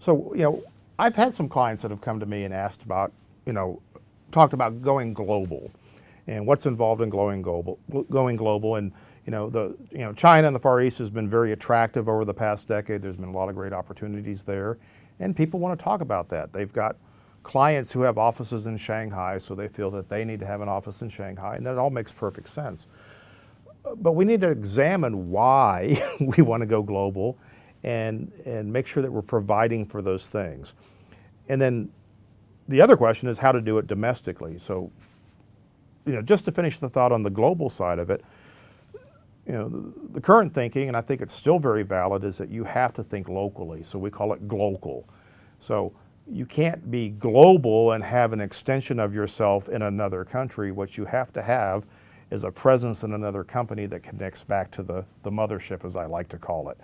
So, I've had some clients that have come to me and asked about, talked about going global and what's involved in going global. And, China and the Far East has been very attractive over the past decade. There's been a lot of great opportunities there. And people want to talk about that. They've got clients who have offices in Shanghai, so they feel that they need to have an office in Shanghai, and that all makes perfect sense. But we need to examine why we want to go global and make sure that we're providing for those things. And then the other question is how to do it domestically. So, just to finish the thought on the global side of it, the current thinking, and I think it's still very valid, is that you have to think locally. So we call it glocal. So you can't be global and have an extension of yourself in another country. What you have to have is a presence in another company that connects back to the mothership, as I like to call it.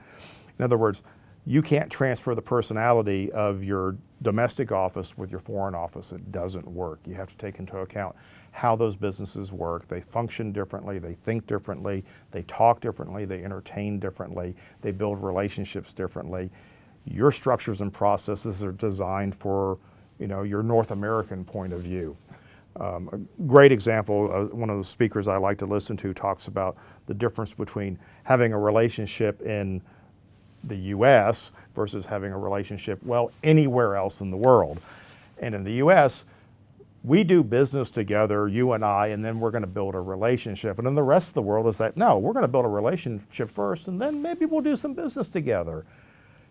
In other words, you can't transfer the personality of your domestic office with your foreign office. It doesn't work. You have to take into account how those businesses work. They function differently, they think differently, they talk differently, they entertain differently, they build relationships differently. Your structures and processes are designed for your North American point of view. A great example, one of the speakers I like to listen to talks about the difference between having a relationship in the US versus having a relationship, anywhere else in the world. And in the US, we do business together, you and I, and then we're going to build a relationship. And in the rest of the world is that, no, we're going to build a relationship first, and then maybe we'll do some business together.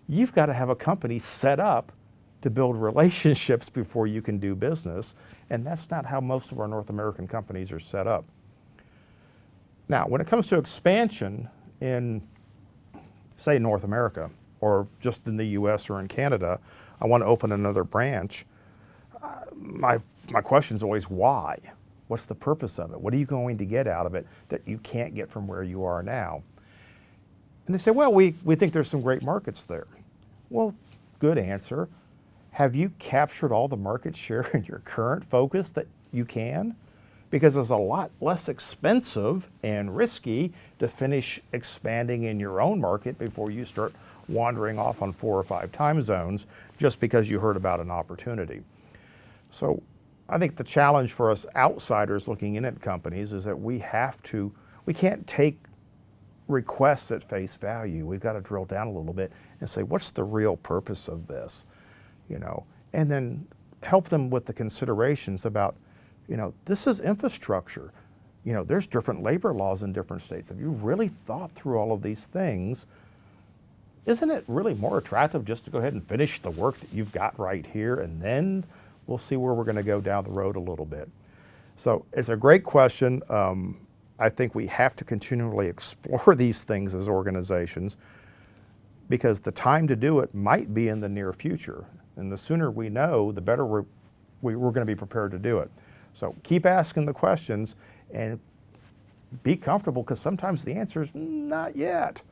You've got to have a company set up to build relationships before you can do business, and that's not how most of our North American companies are set up. Now, when it comes to expansion in, say, North America, or just in the US or in Canada, I want to open another branch. My question is always why? What's the purpose of it? What are you going to get out of it that you can't get from where you are now? And they say, well, we think there's some great markets there. Well, good answer. Have you captured all the market share in your current focus that you can? Because it's a lot less expensive and risky to finish expanding in your own market before you start wandering off on 4 or 5 time zones just because you heard about an opportunity. So I think the challenge for us outsiders looking in at companies is that we can't take requests at face value. We've got to drill down a little bit and say, what's the real purpose of this? And then help them with the considerations about, this is infrastructure. There's different labor laws in different states. Have you really thought through all of these things? Isn't it really more attractive just to go ahead and finish the work that you've got right here, and then we'll see where we're going to go down the road a little bit? So it's a great question. I think we have to continually explore these things as organizations, because the time to do it might be in the near future. And the sooner we know, the better we're going to be prepared to do it. So keep asking the questions and be comfortable, because sometimes the answer is not yet.